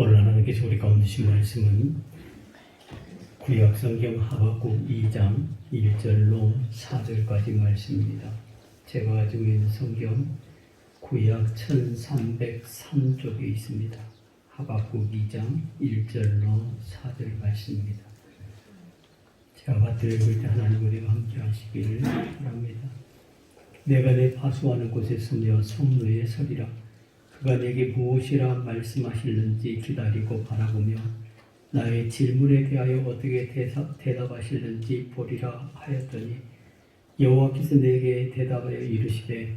오늘 하나님께서 우리 가운데 주신 말씀은 구약성경 하박국 2장 1절로 4절까지 말씀입니다. 제가 가지고 있는 성경 구약 1303쪽에 있습니다. 하박국 2장 1절로 4절 말씀입니다. 제가 받들어 읽을 때 하나님 우리와 함께 하시기를 바랍니다. 내가 내 파수하는 곳에 서며 성루에 서리라. 그가 내게 무엇이라 말씀하실는지 기다리고 바라보며 나의 질문에 대하여 어떻게 대답하실는지 보리라 하였더니 여호와께서 내게 대답하여 이르시되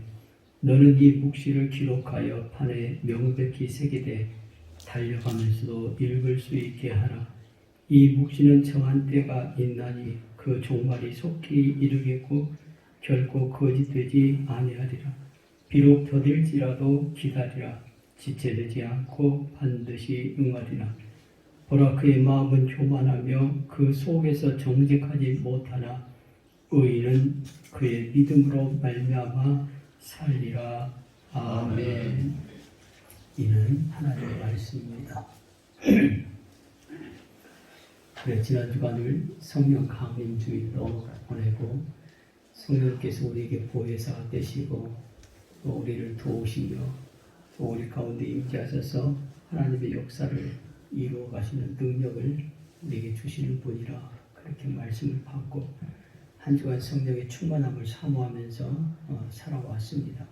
너는 네 묵시를 기록하여 판에 명백히 새기되 달려가면서도 읽을 수 있게 하라. 이 묵시는 정한 때가 있나니 그 종말이 속히 이르겠고 결코 거짓되지 아니하리라. 비록 더딜지라도 기다리라. 지체되지 않고 반드시 응하리라. 보라, 그의 마음은 교만하며 그 속에서 정직하지 못하나 의인은 그의 믿음으로 말미암아 살리라. 아멘. 이는 하나님의 말씀입니다. 그래, 지난 주간을 성령 강림 주일로 보내고 성령께서 우리에게 보혜사가 되시고 또 우리를 도우시며 또 우리 가운데 임재하셔서 하나님의 역사를 이루어 가시는 능력을 우리에게 주시는 분이라 그렇게 말씀을 받고 한 주간 성령의 충만함을 사모하면서 살아왔습니다.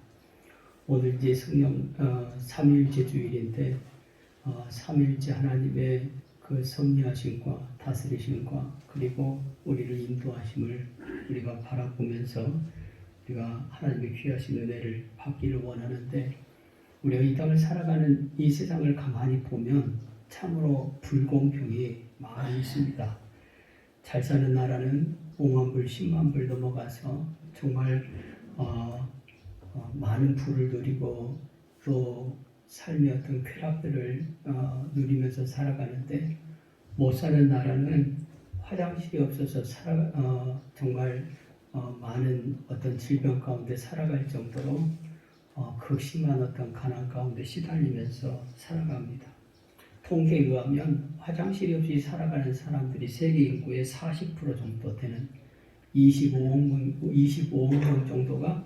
오늘 이제 성령 3일째 주일인데 3일째 하나님의 그 섭리하심과 다스리심과 그리고 우리를 인도하심을 우리가 바라보면서 우리가 하나님의 귀하신 은혜를 받기를 원하는데 우리가 이 땅을 살아가는 이 세상을 가만히 보면 참으로 불공평이 많이 있습니다. 잘 사는 나라는 5만 불, 10만 불 넘어가서 정말 많은 부를 누리고 또 삶의 어떤 쾌락들을 누리면서 살아가는데 못 사는 나라는 화장실이 없어서 정말 많은 어떤 질병 가운데 살아갈 정도로 극심한 어떤 가난 가운데 시달리면서 살아갑니다. 통계에 의하면 화장실이 없이 살아가는 사람들이 세계 인구의 40% 정도 되는 25억 명 정도가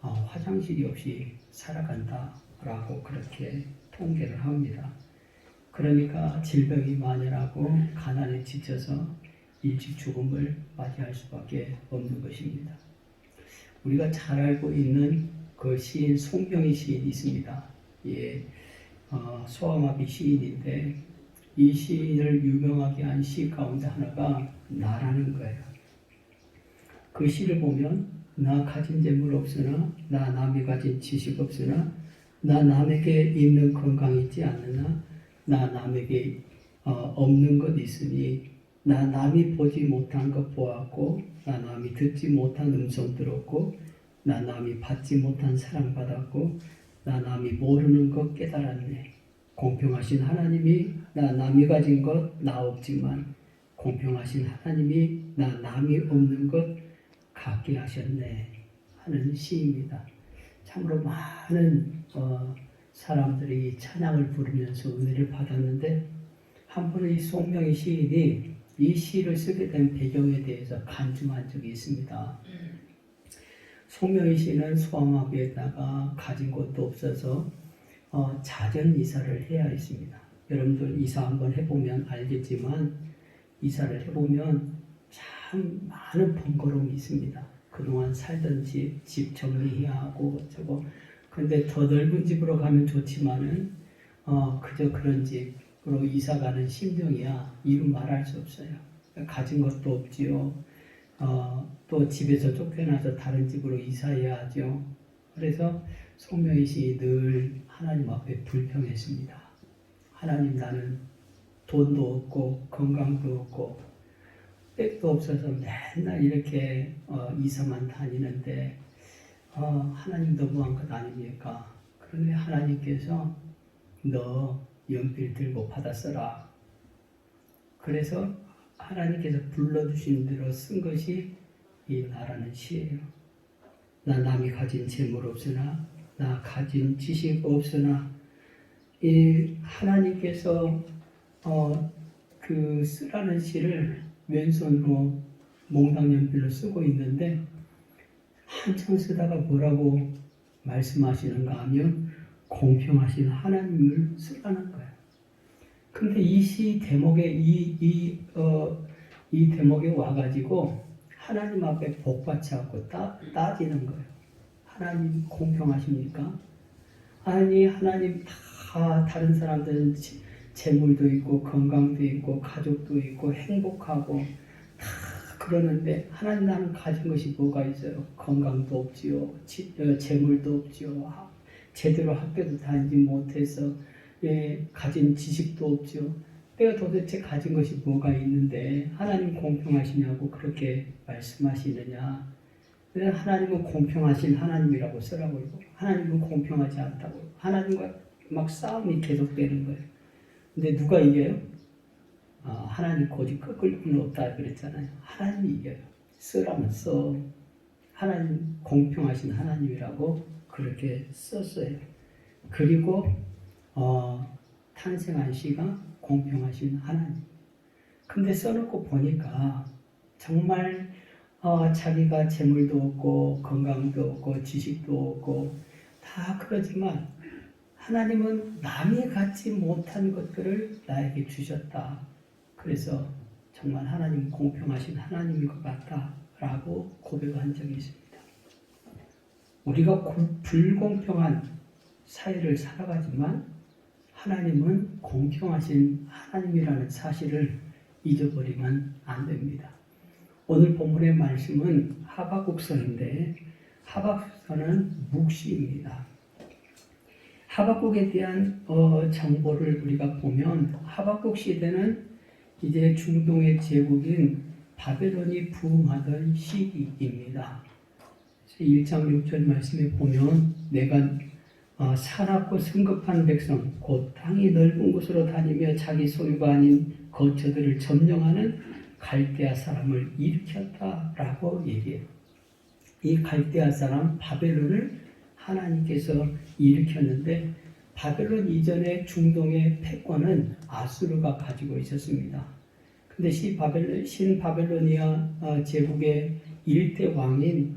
화장실이 없이 살아간다라고 그렇게 통계를 합니다. 그러니까 질병이 만연하고 가난에 지쳐서 일찍 죽음을 맞이할 수밖에 없는 것입니다. 우리가 잘 알고 있는 그 시인 송병희 시인이 있습니다. 예, 소아마비 시인인데 이 시인을 유명하게 한 시 가운데 하나가 나라는 거예요. 그 시를 보면 나 가진 재물 없으나 나 남이 가진 지식 없으나 나 남에게 있는 건강 있지 않느나 나 남에게 없는 것 있으니 나 남이 보지 못한 것 보았고 나 남이 듣지 못한 음성 들었고 나 남이 받지 못한 사랑 받았고 나 남이 모르는 것 깨달았네. 공평하신 하나님이 나 남이 가진 것 나 없지만 공평하신 하나님이 나 남이 없는 것 갖게 하셨네 하는 시입니다. 참으로 많은 사람들이 찬양을 부르면서 은혜를 받았는데 한번 이 송명희 시인이 이 시를 쓰게 된 배경에 대해서 간증한 적이 있습니다. 송명희 시인은 소아마비에다가 가진 것도 없어서 자전 이사를 해야 했습니다. 여러분들 이사 한번 해보면 알겠지만 이사를 해보면 참 많은 번거로움이 있습니다. 그동안 살던 집 정리해야 하고 저거. 근데 더 넓은 집으로 가면 좋지만은 그저 그런 집으로 이사 가는 심정이야 이루 말할 수 없어요. 가진 것도 없지요. 또 집에서 쫓겨나서 다른 집으로 이사해야 하죠. 그래서 송명희 씨 늘 하나님 앞에 불평했습니다. 하나님, 나는 돈도 없고 건강도 없고 백도 없어서 맨날 이렇게 이사만 다니는데 하나님 너무한 것 아닙니까? 그런데 하나님께서 너 연필 들고 받아 써라. 그래서 하나님께서 불러주신 대로 쓴 것이 이 나라는 시예요. 나 남이 가진 재물 없으나 나 가진 지식 없으나 이 하나님께서 그 쓰라는 시를 왼손으로 몽당 연필로 쓰고 있는데 한참 쓰다가 뭐라고 말씀하시는가 하면 공평하신 하나님을 쓰라는 거예요. 근데 이 시 대목에 이 대목에 와가지고 하나님 앞에 복받지 않고 따지는 거예요. 하나님 공평하십니까? 아니 하나님 다 다른 사람들은 재물도 있고 건강도 있고 가족도 있고 행복하고 다 그러는데 하나님 나는 가진 것이 뭐가 있어요? 건강도 없지요. 재물도 없지요. 제대로 학교도 다니지 못해서 가진 지식도 없지요. 내가 도대체 가진 것이 뭐가 있는데 하나님 공평하시냐고 그렇게 말씀하시느냐. 하나님은 공평하신 하나님이라고 쓰라고 이거. 하나님은 공평하지 않다고. 하나님과 막 싸움이 계속되는 거예요. 근데 누가 이겨요? 하나님 고집 꺾을 분은 없다 그랬잖아요. 하나님이 이겨요. 쓰라면 써. 하나님 공평하신 하나님이라고 그렇게 썼어요. 그리고 탄생한 시가 공평하신 하나님. 근데 써놓고 보니까 정말 자기가 재물도 없고 건강도 없고 지식도 없고 다 그러지만 하나님은 남이 갖지 못한 것들을 나에게 주셨다. 그래서 정말 하나님 공평하신 하나님인 것 같다라고 고백한 적이 있습니다. 우리가 불공평한 사회를 살아가지만 하나님은 공평하신 하나님이라는 사실을 잊어버리면 안 됩니다. 오늘 본문의 말씀은 하박국서인데 하박국서는 묵시입니다. 하박국에 대한 정보를 우리가 보면 하박국 시대는 이제 중동의 제국인 바벨론이 부흥하던 시기입니다. 1장 6절 말씀에 보면 내가 사납고 성급한 백성 곧 땅이 넓은 곳으로 다니며 자기 소유가 아닌 거처들을 점령하는 갈대아 사람을 일으켰다라고 얘기해요. 이 갈대아 사람 바벨론을 하나님께서 일으켰는데 바벨론 이전에 중동의 패권은 아수르가 가지고 있었습니다. 근데 신바벨로니아 제국의 일대 왕인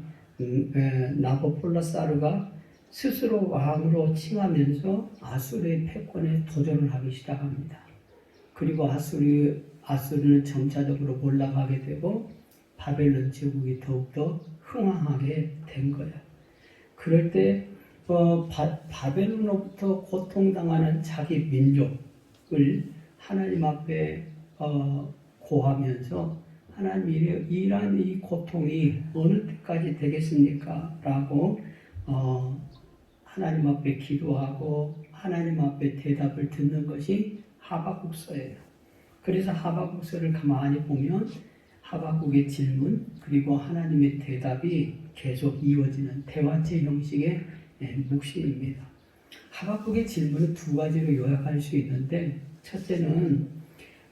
나보폴라사르가 스스로 왕으로 칭하면서 아수르의 패권에 도전을 하기 시작합니다. 그리고 아수르는 점차적으로 올라가게 되고 바벨론 제국이 더욱더 흥왕하게 된 거예요. 그럴 때 바벨론으로부터 고통당하는 자기 민족을 하나님 앞에 고하면서 하나님 이러한 이 고통이 어느 때까지 되겠습니까? 라고 하나님 앞에 기도하고 하나님 앞에 대답을 듣는 것이 하박국서예요. 그래서 하박국서를 가만히 보면 하박국의 질문 그리고 하나님의 대답이 계속 이어지는 대화체 형식의 묵시입니다. 하박국의 질문은 두 가지로 요약할 수 있는데 첫째는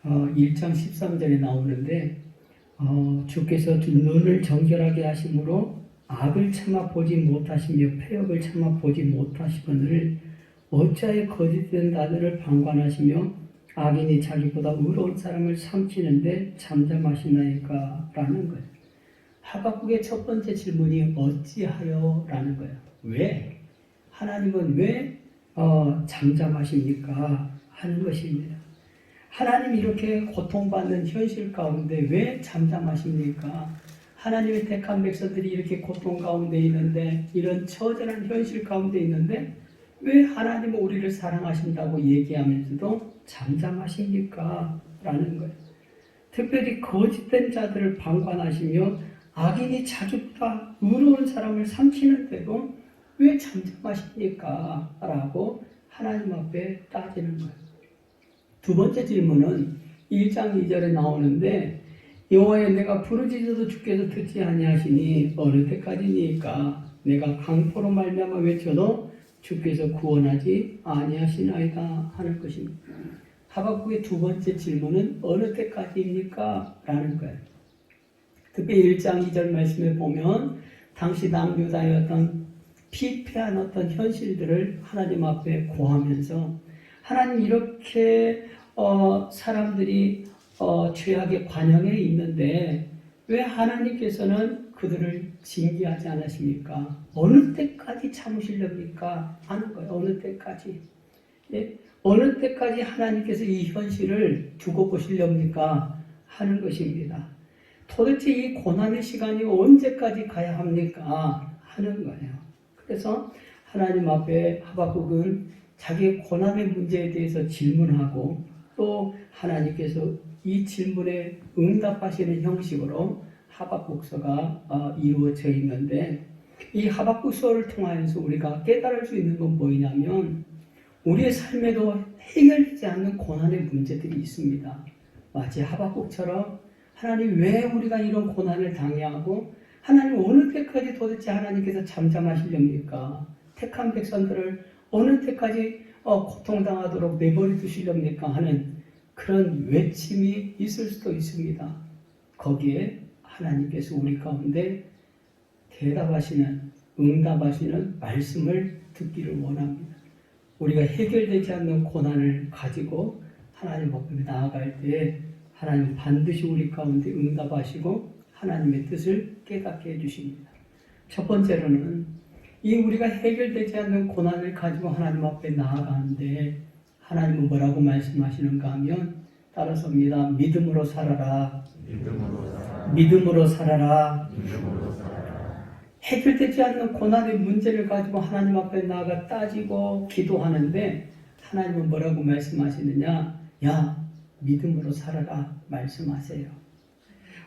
1장 13절에 나오는데 주께서 눈을 정결하게 하심으로 악을 참아 보지 못하시며 패역을 참아 보지 못하시거늘 어찌하여 거짓된 자들을 방관하시며 악인이 자기보다 의로운 사람을 삼키는데 잠잠하시나이까? 라는 거예요. 하박국의 첫 번째 질문이 어찌하여? 라는 거예요. 왜? 하나님은 왜 잠잠하십니까? 하는 것입니다. 하나님이 이렇게 고통받는 현실 가운데 왜 잠잠하십니까? 하나님의 택한 백성들이 이렇게 고통 가운데 있는데 이런 처절한 현실 가운데 있는데 왜 하나님은 우리를 사랑하신다고 얘기하면서도 잠잠하십니까? 라는 거예요. 특별히 거짓된 자들을 방관하시며 악인이 자기보다 의로운 사람을 삼키는데도 왜 잠잠하십니까? 라고 하나님 앞에 따지는 거예요. 두 번째 질문은 1장 2절에 나오는데 여호와여 내가 부르짖어도 주께서 듣지 아니하시니 어느 때까지니까 내가 강포로 말미암아 외쳐도 주께서 구원하지 아니하시나이다 하는 것입니다. 하박국의 두 번째 질문은 어느 때까지입니까? 라는 거예요. 특히 1장 2절 말씀에 보면 당시 남유다의 어떤 피폐한 어떤 현실들을 하나님 앞에 고하면서 하나님 이렇게 사람들이 죄악의 관영에 있는데 왜 하나님께서는 그들을 징계하지 않으십니까? 어느 때까지 참으시렵니까? 하는 거예요. 어느 때까지. 예? 어느 때까지 하나님께서 이 현실을 두고 보시렵니까? 하는 것입니다. 도대체 이 고난의 시간이 언제까지 가야 합니까? 하는 거예요. 그래서 하나님 앞에 하박국은 자기의 고난의 문제에 대해서 질문하고 또 하나님께서 이 질문에 응답하시는 형식으로 하박국서가 이루어져 있는데 이 하박국서를 통하여서 우리가 깨달을 수 있는 건 뭐냐면 우리의 삶에도 해결되지 않는 고난의 문제들이 있습니다. 마치 하박국처럼 하나님 왜 우리가 이런 고난을 당해하고 하나님 어느 때까지 도대체 하나님께서 잠잠하시렵니까? 택한 백성들을 어느 때까지 고통당하도록 내버려 두시렵니까? 하는 그런 외침이 있을 수도 있습니다. 거기에 하나님께서 우리 가운데 대답하시는, 응답하시는 말씀을 듣기를 원합니다. 우리가 해결되지 않는 고난을 가지고 하나님 앞에 나아갈 때 하나님 반드시 우리 가운데 응답하시고 하나님의 뜻을 깨닫게 해주십니다. 첫 번째로는 이 우리가 해결되지 않는 고난을 가지고 하나님 앞에 나아가는데 하나님은 뭐라고 말씀하시는가 하면 따라서입니다. 믿음으로 살아라. 믿음으로 살아라. 해결되지 않는 고난의 문제를 가지고 하나님 앞에 나아가 따지고 기도하는데 하나님은 뭐라고 말씀하시느냐? 야, 믿음으로 살아라 말씀하세요.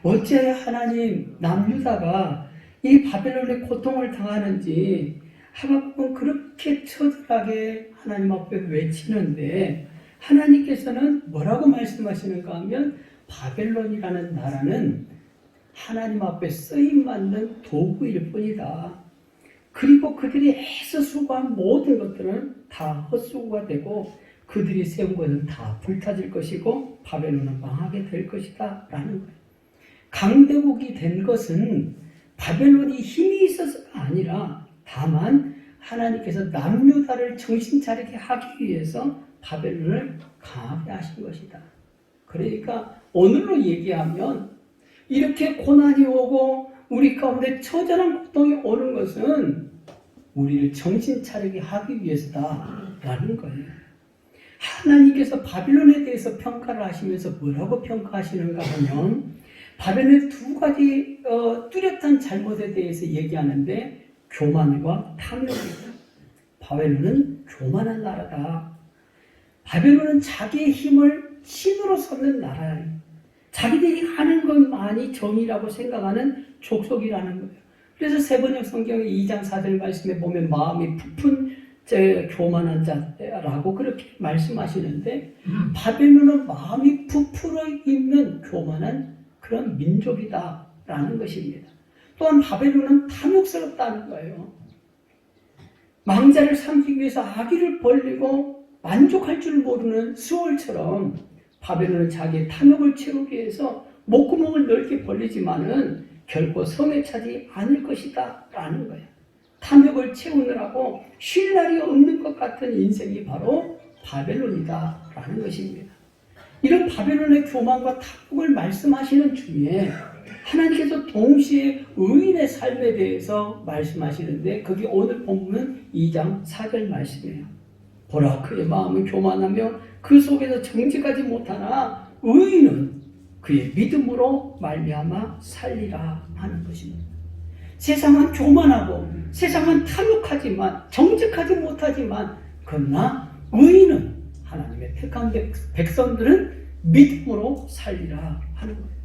어째 하나님 남유다가 이 바벨론의 고통을 당하는지 하박국은 그렇게 처절하게 하나님 앞에 외치는데 하나님께서는 뭐라고 말씀하시는가 하면 바벨론이라는 나라는 하나님 앞에 쓰임받는 도구일 뿐이다. 그리고 그들이 애써 수고한 모든 것들은 다 헛수고가 되고 그들이 세운 것은 다 불타질 것이고 바벨론은 망하게 될 것이다 라는 거예요. 강대국이 된 것은 바벨론이 힘이 있어서가 아니라 다만 하나님께서 남유다를 정신 차리게 하기 위해서 바벨론을 강하게 하신 것이다. 그러니까 오늘로 얘기하면 이렇게 고난이 오고 우리 가운데 처절한 고통이 오는 것은 우리를 정신 차리게 하기 위해서다라는 거예요. 하나님께서 바빌론에 대해서 평가를 하시면서 뭐라고 평가하시는가 하면 바벨론의 두 가지 뚜렷한 잘못에 대해서 얘기하는데 교만과 탐욕입니다. 바벨론은 교만한 나라다. 바벨론은 자기의 힘을 신으로 삼는 나라예요. 자기들이 하는 것만이 정의라고 생각하는 족속이라는 거예요. 그래서 세번역 성경의 2장 4절 말씀에 보면 마음이 부푼 교만한 자라고 그렇게 말씀하시는데 바벨론은 마음이 부풀어 있는 교만한 그런 민족이다라는 것입니다. 또한 바벨론은 탐욕스럽다는 거예요. 망자를 삼키기 위해서 아기를 벌리고 만족할 줄 모르는 수월처럼 바벨론은 자기의 탐욕을 채우기 위해서 목구멍을 넓게 벌리지만은 결코 성에 차지 않을 것이다 라는 거예요. 탐욕을 채우느라고 쉴 날이 없는 것 같은 인생이 바로 바벨론이다 라는 것입니다. 이런 바벨론의 교만과 탐욕을 말씀하시는 중에 하나님께서 동시에 의인의 삶에 대해서 말씀하시는데 그게 오늘 본문은 2장 4절 말씀이에요. 보라 그의 마음은 교만하며 그 속에서 정직하지 못하나 의인은 그의 믿음으로 말미암아 살리라 하는 것입니다. 세상은 교만하고 세상은 탐욕하지만 정직하지 못하지만 그러나 의인은 하나님의 택한 백성들은 믿음으로 살리라 하는 거예요.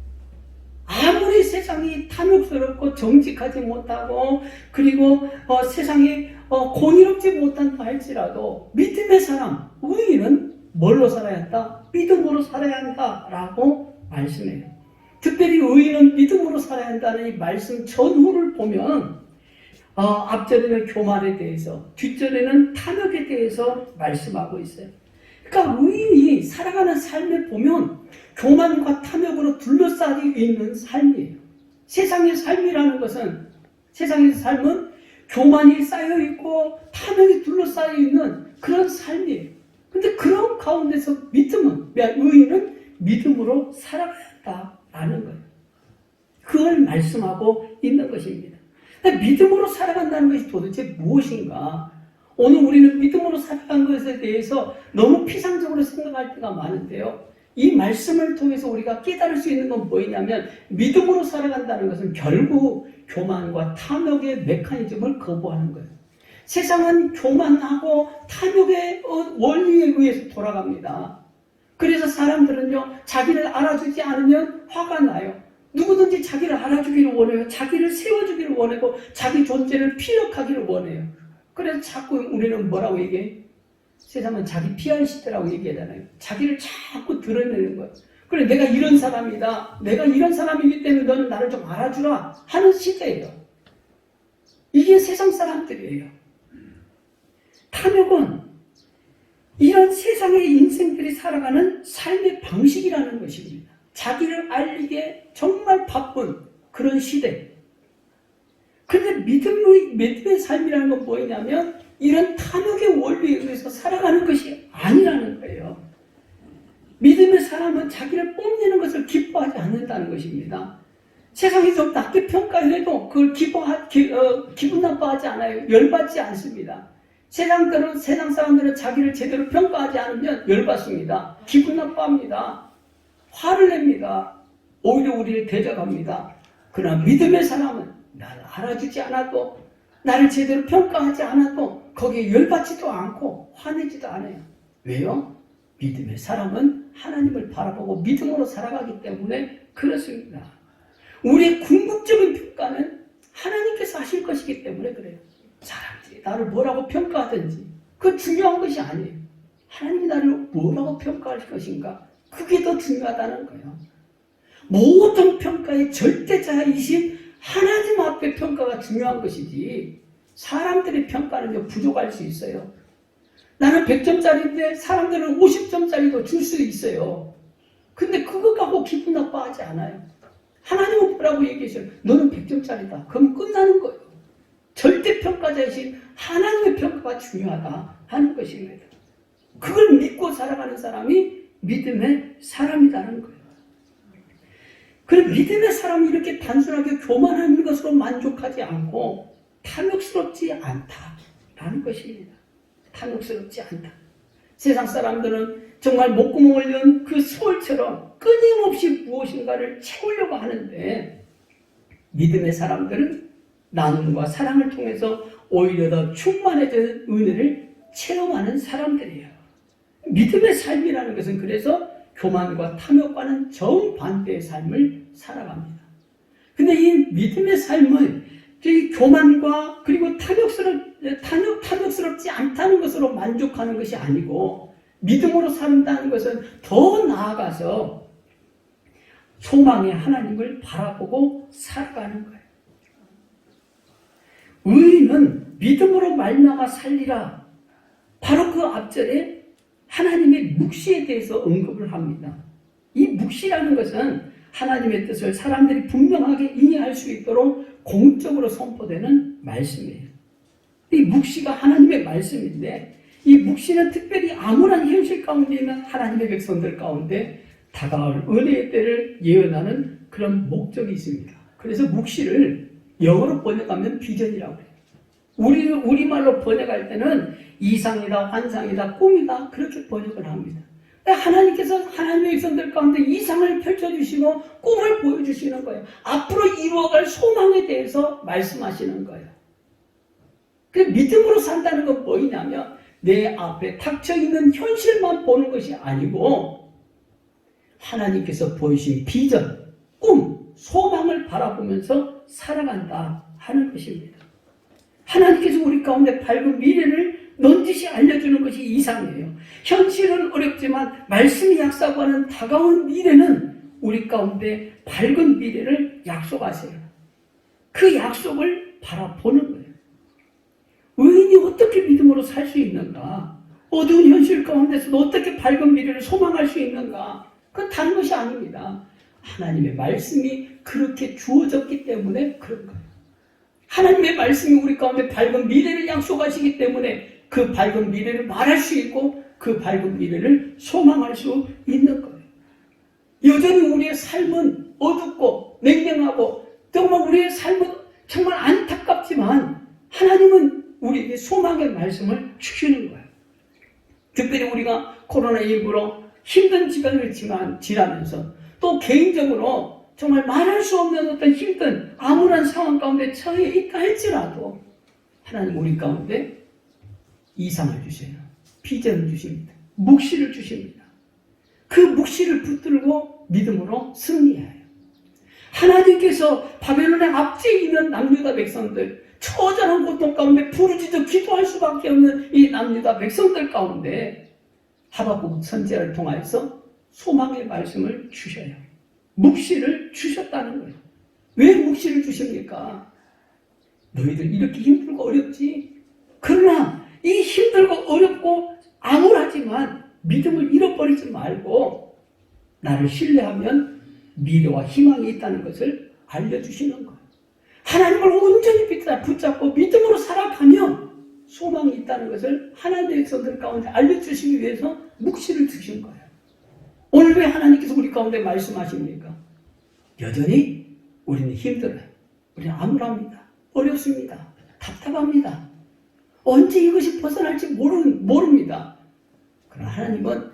아무리 세상이 탐욕스럽고 정직하지 못하고 그리고 세상이 공의롭지 못한다 할지라도 믿음의 사람, 의인은 뭘로 살아야 한다? 믿음으로 살아야 한다라고 말씀해요. 특별히 의인은 믿음으로 살아야 한다는 이 말씀 전후를 보면 앞절에는 교만에 대해서 뒷절에는 탐욕에 대해서 말씀하고 있어요. 그러니까 의인이 살아가는 삶을 보면 교만과 탐욕으로 둘러싸여 있는 삶이에요. 세상의 삶이라는 것은 세상의 삶은 교만이 쌓여 있고 탐욕이 둘러싸여 있는 그런 삶이에요. 근데 그런 가운데서 의인은 믿음으로 살아가야 한다라는 거예요. 그걸 말씀하고 있는 것입니다. 믿음으로 살아간다는 것이 도대체 무엇인가? 오늘 우리는 믿음으로 살아간 것에 대해서 너무 피상적으로 생각할 때가 많은데요. 이 말씀을 통해서 우리가 깨달을 수 있는 건 뭐냐면 믿음으로 살아간다는 것은 결국 교만과 탐욕의 메커니즘을 거부하는 거예요. 세상은 교만하고 탐욕의 원리에 의해서 돌아갑니다. 그래서 사람들은요, 자기를 알아주지 않으면 화가 나요. 누구든지 자기를 알아주기를 원해요. 자기를 세워주기를 원하고 자기 존재를 피력하기를 원해요. 그래서 자꾸 우리는 뭐라고 얘기해? 세상은 자기 PR 시대라고 얘기하잖아요. 자기를 자꾸 드러내는 거예요. 그래, 내가 이런 사람이다. 내가 이런 사람이기 때문에 너는 나를 좀 알아주라 하는 시대예요. 이게 세상 사람들이에요. 탐욕은 이런 세상의 인생들이 살아가는 삶의 방식이라는 것입니다. 자기를 알리기에 정말 바쁜 그런 시대. 그런데 믿음의 삶이라는 건 뭐냐면 이런 탐욕의 원리에 의해서 살아가는 것이 아니라는 거예요. 믿음의 사람은 자기를 뽐내는 것을 기뻐하지 않는다는 것입니다. 세상이 좀 낮게 평가해도 그걸 기분 나빠하지 않아요. 열받지 않습니다. 세상 사람들은 자기를 제대로 평가하지 않으면 열받습니다. 기분 나빠합니다. 화를 냅니다. 오히려 우리를 대적합니다. 그러나 믿음의 사람은 나를 알아주지 않아도 나를 제대로 평가하지 않아도 거기에 열받지도 않고 화내지도 않아요. 왜요? 믿음의 사람은 하나님을 바라보고 믿음으로 살아가기 때문에 그렇습니다. 우리의 궁극적인 평가는 하나님께서 하실 것이기 때문에 그래요. 사람들이 나를 뭐라고 평가하든지 그건 중요한 것이 아니에요. 하나님이 나를 뭐라고 평가할 것인가? 그게 더 중요하다는 거예요. 모든 평가의 절대자이신 하나님 앞에 평가가 중요한 것이지 사람들의 평가는 부족할 수 있어요. 나는 100점짜리인데 사람들은 50점짜리도 줄 수 있어요. 근데 그거 갖고 기분 나빠하지 않아요. 하나님은 뭐라고 얘기하셔요? 너는 100점짜리다. 그럼 끝나는 거예요. 절대평가자이신 하나님의 평가가 중요하다 하는 것입니다. 그걸 믿고 살아가는 사람이 믿음의 사람이라는 거예요. 그럼 믿음의 사람이 이렇게 단순하게 교만한 것으로 만족하지 않고 탐욕스럽지 않다라는 것입니다. 탐욕스럽지 않다. 세상 사람들은 정말 목구멍을 연 그 수월처럼 끊임없이 무엇인가를 채우려고 하는데 믿음의 사람들은 나눔과 사랑을 통해서 오히려 더 충만해지는 은혜를 체험하는 사람들이에요. 믿음의 삶이라는 것은 그래서 교만과 탐욕과는 정반대의 삶을 살아갑니다. 근데 이 믿음의 삶은 이 교만과 그리고 탐욕스럽지 않다는 것으로 만족하는 것이 아니고 믿음으로 산다는 것은 더 나아가서 소망의 하나님을 바라보고 살아가는 거예요. 의인은 믿음으로 말미암아 살리라. 바로 그 앞절에 하나님의 묵시에 대해서 언급을 합니다. 이 묵시라는 것은 하나님의 뜻을 사람들이 분명하게 이해할 수 있도록 공적으로 선포되는 말씀이에요. 이 묵시가 하나님의 말씀인데 이 묵시는 특별히 암울한 현실 가운데 있는 하나님의 백성들 가운데 다가올 은혜의 때를 예언하는 그런 목적이 있습니다. 그래서 묵시를 영어로 번역하면 비전이라고 해요. 우리말로 번역할 때는 이상이다, 환상이다, 꿈이다 그렇게 번역을 합니다. 하나님께서 하나님의 백성들 가운데 이상을 펼쳐주시고 꿈을 보여주시는 거예요. 앞으로 이루어갈 소망에 대해서 말씀하시는 거예요. 그 믿음으로 산다는 건 뭐냐면 내 앞에 닥쳐있는 현실만 보는 것이 아니고 하나님께서 보이신 비전, 꿈, 소망을 바라보면서 살아간다 하는 것입니다. 하나님께서 우리 가운데 밝은 미래를 넌지시 알려주는 것이 이상이에요. 현실은 어렵지만 말씀이 약속하는 다가온 미래는 우리 가운데 밝은 미래를 약속하세요. 그 약속을 바라보는 거예요. 의인이 어떻게 믿음으로 살 수 있는가? 어두운 현실 가운데서도 어떻게 밝은 미래를 소망할 수 있는가? 그건 다른 것이 아닙니다. 하나님의 말씀이 그렇게 주어졌기 때문에 그런 거예요. 하나님의 말씀이 우리 가운데 밝은 미래를 약속하시기 때문에 그 밝은 미래를 말할 수 있고 그 밝은 미래를 소망할 수 있는 거예요. 여전히 우리의 삶은 어둡고 냉랭하고 정말 우리의 삶은 정말 안타깝지만 하나님은 우리에게 소망의 말씀을 주시는 거예요. 특별히 우리가 코로나19로 힘든 시간을 지나면서 또 개인적으로 정말 말할 수 없는 어떤 힘든 암울한 상황 가운데 처해 있다 할지라도 하나님 우리 가운데 이상을 주셔요. 비전을 주십니다. 묵시를 주십니다. 그 묵시를 붙들고 믿음으로 승리해요. 하나님께서 바벨론의 앞뒤에 있는 남유다 백성들, 처절한 고통 가운데 부르짖어 기도할 수밖에 없는 이 남유다 백성들 가운데 하박국 선지자를 통해서 소망의 말씀을 주셔요. 묵시를 주셨다는 거예요. 왜 묵시를 주십니까? 너희들 이렇게 힘들고 어렵지? 그러나 이 힘들고 어렵고 암울하지만 믿음을 잃어버리지 말고 나를 신뢰하면 미래와 희망이 있다는 것을 알려주시는 거예요. 하나님을 온전히 붙잡고 믿음으로 살아가면 소망이 있다는 것을 하나님의 백성들 가운데 알려주시기 위해서 묵시를 주신 거예요. 오늘 왜 하나님께서 우리 가운데 말씀하십니까? 여전히 우리는 힘들어요. 우리는 암울합니다. 어렵습니다. 답답합니다. 언제 이것이 벗어날지 모릅니다. 그러나 하나님은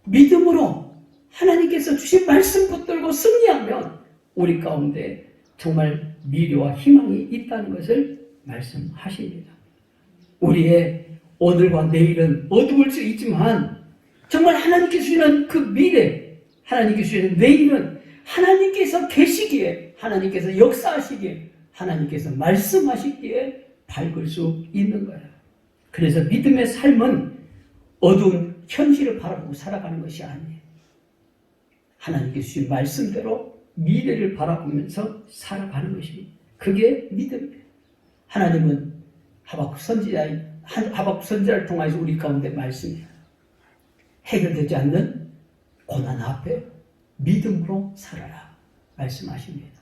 믿음으로 하나님께서 주신 말씀 붙들고 승리하면 우리 가운데 정말 미래와 희망이 있다는 것을 말씀하십니다. 우리의 오늘과 내일은 어두울 수 있지만 정말 하나님께서 주시는 그 미래, 하나님께서 주시는 내일은 하나님께서 계시기에, 하나님께서 역사하시기에, 하나님께서 말씀하시기에 밝을 수 있는 거예요. 그래서 믿음의 삶은 어두운 현실을 바라보고 살아가는 것이 아니에요. 하나님께서 주신 말씀대로 미래를 바라보면서 살아가는 것입니다. 그게 믿음이에요. 하나님은 하박국 선지자를 통해서 우리 가운데 말씀해요. 해결되지 않는 고난 앞에 믿음으로 살아라 말씀하십니다.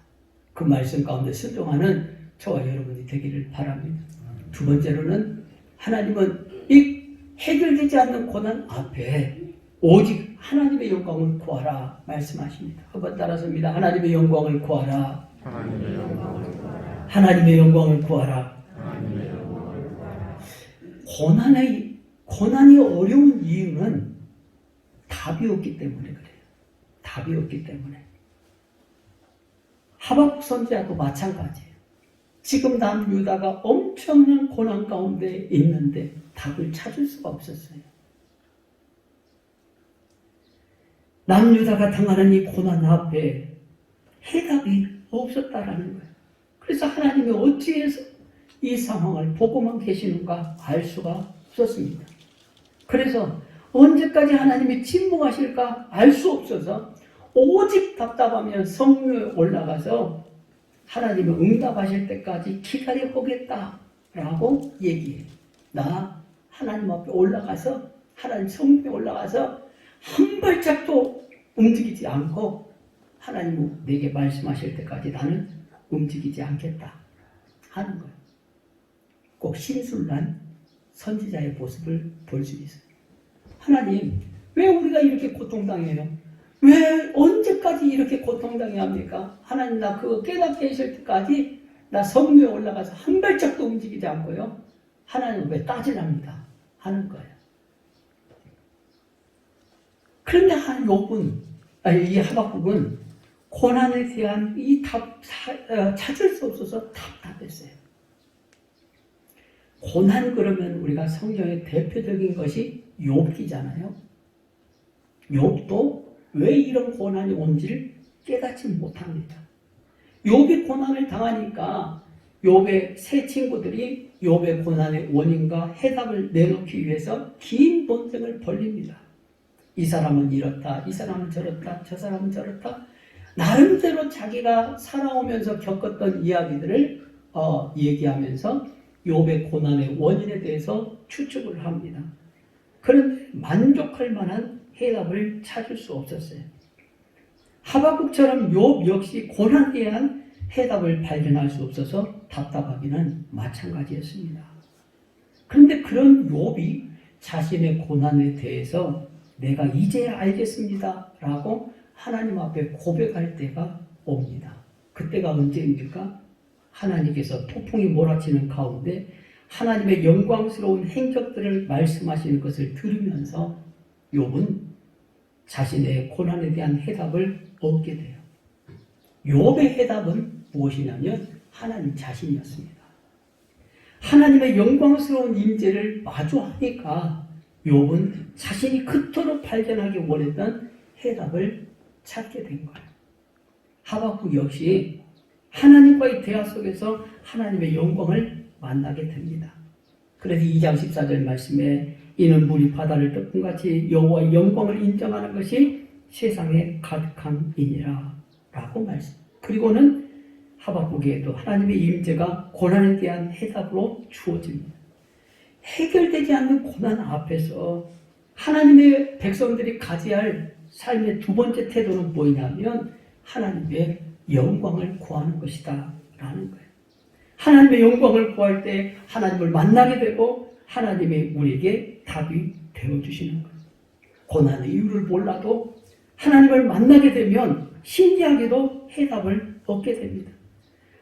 그 말씀 가운데 순종하는 저와 여러분이 되기를 바랍니다. 두 번째로는 하나님은 이 해결되지 않는 고난 앞에 오직 하나님의 영광을 구하라 말씀하십니다. 한번 따라서입니다. 하나님의 영광을 구하라. 하나님의 영광을 구하라. 하나님의 영광을 구하라. 하나님의 영광을 구하라. 고난이 어려운 이유는 답이 없기 때문에 그래요. 답이 없기 때문에. 하박국 선지자도 마찬가지예요. 지금 남유다가 엄청난 고난 가운데 있는데 답을 찾을 수가 없었어요. 남유다가 당하는 이 고난 앞에 해답이 없었다라는 거예요. 그래서 하나님이 어찌해서 이 상황을 보고만 계시는가 알 수가 없었습니다. 그래서 언제까지 하나님이 침묵하실까 알 수 없어서 오직 답답하면 성묘에 올라가서 하나님이 응답하실 때까지 기다려보겠다라고 얘기해요. 나 하나님 앞에 올라가서 하나님 성묘에 올라가서 한 발짝도 움직이지 않고 하나님 내게 말씀하실 때까지 나는 움직이지 않겠다 하는 거예요. 꼭 심술난 선지자의 모습을 볼 수 있어요. 하나님, 왜 우리가 이렇게 고통당해요? 왜 언제까지 이렇게 고통당해야 합니까? 하나님, 나 그거 깨닫게 하실 때까지 나 성묘에 올라가서 한 발짝도 움직이지 않고요. 하나님 왜 따지랍니다 하는 거예요. 그런데 이 하박국은 고난에 대한 이 답 찾을 수 없어서 답답했어요. 고난 그러면 우리가 성경의 대표적인 것이 욥기잖아요. 욥도 왜 이런 고난이 온지를 깨닫지 못합니다. 욥이 고난을 당하니까 욥의 세 친구들이 욥의 고난의 원인과 해답을 내놓기 위해서 긴 논쟁을 벌립니다. 이 사람은 이렇다, 이 사람은 저렇다, 저 사람은 저렇다. 나름대로 자기가 살아오면서 겪었던 이야기들을 얘기하면서 욥의 고난의 원인에 대해서 추측을 합니다. 그런데 만족할 만한 해답을 찾을 수 없었어요. 하박국처럼 욥 역시 고난에 대한 해답을 발견할 수 없어서 답답하기는 마찬가지였습니다. 그런데 그런 욥이 자신의 고난에 대해서 내가 이제야 알겠습니다 라고 하나님 앞에 고백할 때가 옵니다. 그때가 언제입니까? 하나님께서 폭풍이 몰아치는 가운데 하나님의 영광스러운 행적들을 말씀하시는 것을 들으면서 욥은 자신의 고난에 대한 해답을 얻게 돼요. 욥의 해답은 무엇이냐면 하나님 자신이었습니다. 하나님의 영광스러운 임재를 마주하니까 욥은 자신이 그토록 발견하기 원했던 해답을 찾게 된 거예요. 하박국 역시 하나님과의 대화 속에서 하나님의 영광을 만나게 됩니다. 그래서 2장 14절 말씀에 이는 물이 바다를 덮음같이 여호와의 영광을 인정하는 것이 세상에 가득함이니라 라고 말씀. 그리고는 하박국에도 하나님의 임재가 고난에 대한 해답으로 주어집니다. 해결되지 않는 고난 앞에서 하나님의 백성들이 가져야 할 삶의 두 번째 태도는 뭐냐면 하나님의 영광을 구하는 것이다 라는 거예요. 하나님의 영광을 구할 때 하나님을 만나게 되고 하나님이 우리에게 답이 되어주시는 거예요. 고난의 이유를 몰라도 하나님을 만나게 되면 신기하게도 해답을 얻게 됩니다.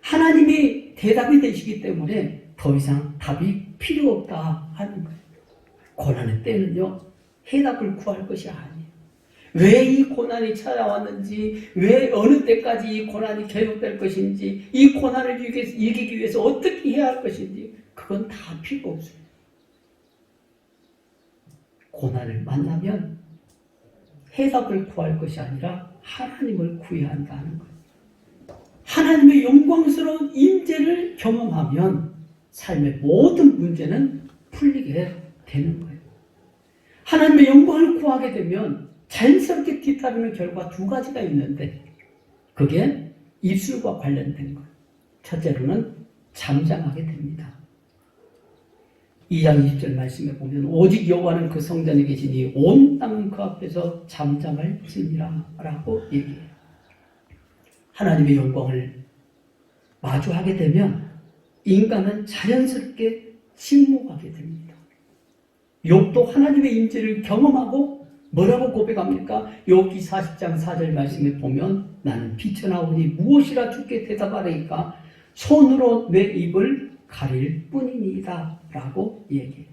하나님이 대답이 되시기 때문에 더 이상 답이 필요 없다 하는 거예요. 고난의 때는요, 해답을 구할 것이 아니에요. 왜 이 고난이 찾아왔는지, 왜 어느 때까지 이 고난이 계속될 것인지, 이 고난을 이기기 위해서 어떻게 해야 할 것인지, 그건 다 필요 없어요. 고난을 만나면 해답을 구할 것이 아니라 하나님을 구해야 한다는 거예요. 하나님의 영광스러운 임재를 경험하면 삶의 모든 문제는 풀리게 되는 거예요. 하나님의 영광을 구하게 되면 자연스럽게 뒤따르는 결과 두 가지가 있는데 그게 입술과 관련된 거예요. 첫째로는 잠잠하게 됩니다. 2장 20절 말씀에 보면 오직 여호와는 그 성전에 계시니 온 땅은 그 앞에서 잠잠할지니라 라고 얘기해요. 하나님의 영광을 마주하게 되면 인간은 자연스럽게 침묵하게 됩니다. 욥도 하나님의 임재를 경험하고 뭐라고 고백합니까? 욥기 40장 4절 말씀에 보면 나는 비쳐나오니 무엇이라 주께 대답하리까 손으로 내 입을 가릴 뿐이니이다 라고 얘기해요.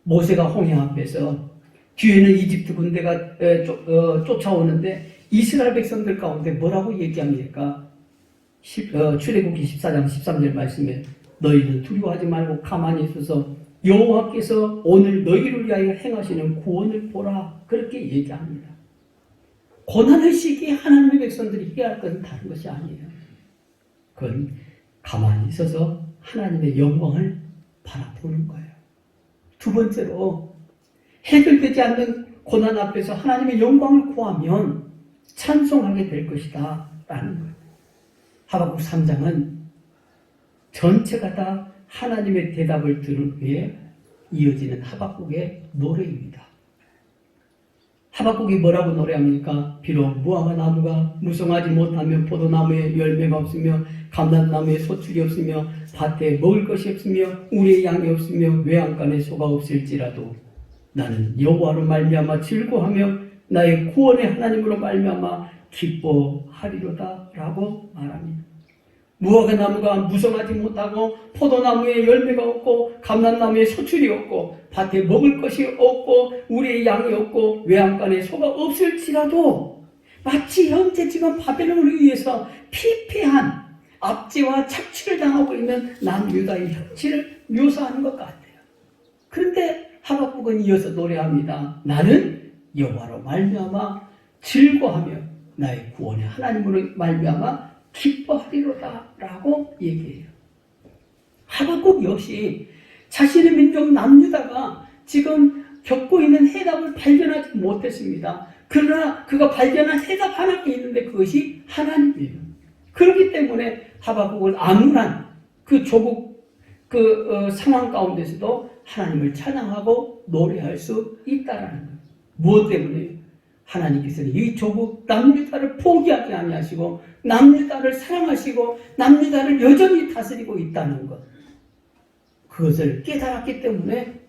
모세가 홍해 앞에서 뒤에는 이집트 군대가 쫓아오는데 이스라엘 백성들 가운데 뭐라고 얘기합니까? 출애굽기 14장 13절 말씀에 너희는 두려워하지 말고 가만히 있어서 여호와께서 오늘 너희를 위하여 행하시는 구원을 보라 그렇게 얘기합니다. 고난의 시기에 하나님의 백성들이 해야 할 것은 다른 것이 아니에요. 그건 가만히 있어서 하나님의 영광을 바라보는 거예요. 두 번째로 해결되지 않는 고난 앞에서 하나님의 영광을 구하면 찬송하게 될 것이다 라는 거예요. 하박국 3장은 전체가 다 하나님의 대답을 들은 후에 이어지는 하박국의 노래입니다. 하박국이 뭐라고 노래합니까? 비록 무화과 나무가 무성하지 못하며 포도나무에 열매가 없으며 감람나무에 소출이 없으며 밭에 먹을 것이 없으며 우리의 양이 없으며 외양간에 소가 없을지라도 나는 여호와로 말미암아 즐거워하며 나의 구원의 하나님으로 말미암아 기뻐하리로다 라고 말합니다. 무화과 나무가 무성하지 못하고 포도나무에 열매가 없고 감람나무에 소출이 없고 밭에 먹을 것이 없고 우리의 양이 없고 외양간에 소가 없을지라도 마치 현재 지금 바벨론을 위해서 피폐한 압제와 착취를 당하고 있는 남유다의 현실을 묘사하는 것 같아요. 그런데 하박국은 이어서 노래합니다. 나는 여호와로 말미암아 즐거워하며 나의 구원의 하나님으로 말미암아 기뻐하리로다 라고 얘기해요. 하박국 역시 자신의 민족 남유다가 지금 겪고 있는 해답을 발견하지 못했습니다. 그러나 그가 발견한 해답 하나가 있는데 그것이 하나님이에요. 그렇기 때문에 하박국은 암울한 그 조국 상황 가운데서도 하나님을 찬양하고 노래할 수 있다라는 거예요. 무엇 때문에? 하나님께서는 이 조국 남유다를 포기하지 아니하시고 남유다를 사랑하시고 남유다를 여전히 다스리고 있다는 것. 그것을 깨달았기 때문에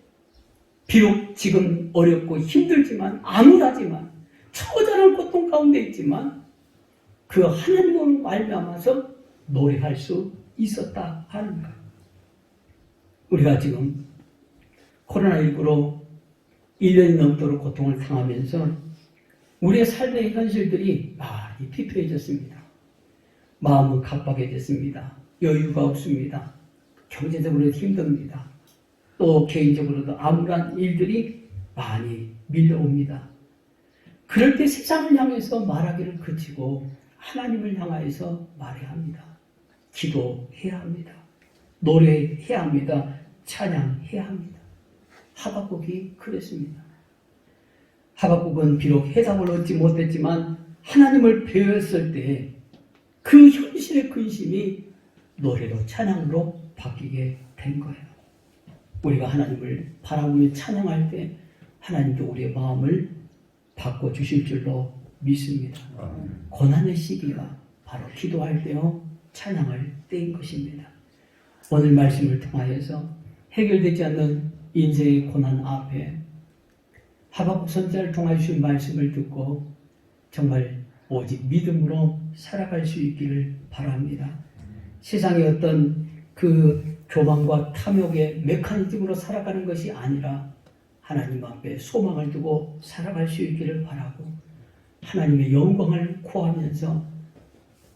비록 지금 어렵고 힘들지만 암울하지만 처절한 고통 가운데 있지만 그 하나님을 말미암아서 노래할 수 있었다 하는 것. 우리가 지금 코로나19로 1년이 넘도록 고통을 당하면서 우리의 삶의 현실들이 많이 피폐해졌습니다. 마음은 각박해졌습니다. 여유가 없습니다. 경제적으로 힘듭니다. 또 개인적으로도 암울한 일들이 많이 밀려옵니다. 그럴 때 세상을 향해서 말하기를 그치고 하나님을 향하여서 말해야 합니다. 기도해야 합니다. 노래해야 합니다. 찬양해야 합니다. 하박국이 그랬습니다. 하박국은 비록 해답을 얻지 못했지만 하나님을 배웠을 때 그 현실의 근심이 노래로 찬양으로 바뀌게 된 거예요. 우리가 하나님을 바라보며 찬양할 때 하나님도 우리의 마음을 바꿔주실 줄로 믿습니다. 고난의 시기가 바로 기도할 때요 찬양할 때인 것입니다. 오늘 말씀을 통하여서 해결되지 않는 인생의 고난 앞에 하박국 선지자를 통해 주신 말씀을 듣고 정말 오직 믿음으로 살아갈 수 있기를 바랍니다. 세상의 어떤 그 교만과 탐욕의 메커니즘으로 살아가는 것이 아니라 하나님 앞에 소망을 두고 살아갈 수 있기를 바라고 하나님의 영광을 구하면서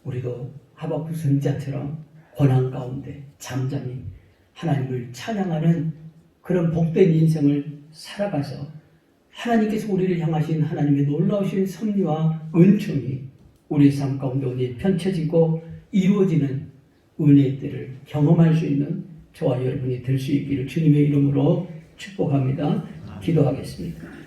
우리도 하박국 선지자처럼 고난 가운데 잠잠히 하나님을 찬양하는 그런 복된 인생을 살아가서 하나님께서 우리를 향하신 하나님의 놀라우신 섭리와 은총이 우리 삶 가운데 오늘 펼쳐지고 이루어지는 은혜의 때를 경험할 수 있는 저와 여러분이 될 수 있기를 주님의 이름으로 축복합니다. 기도하겠습니다.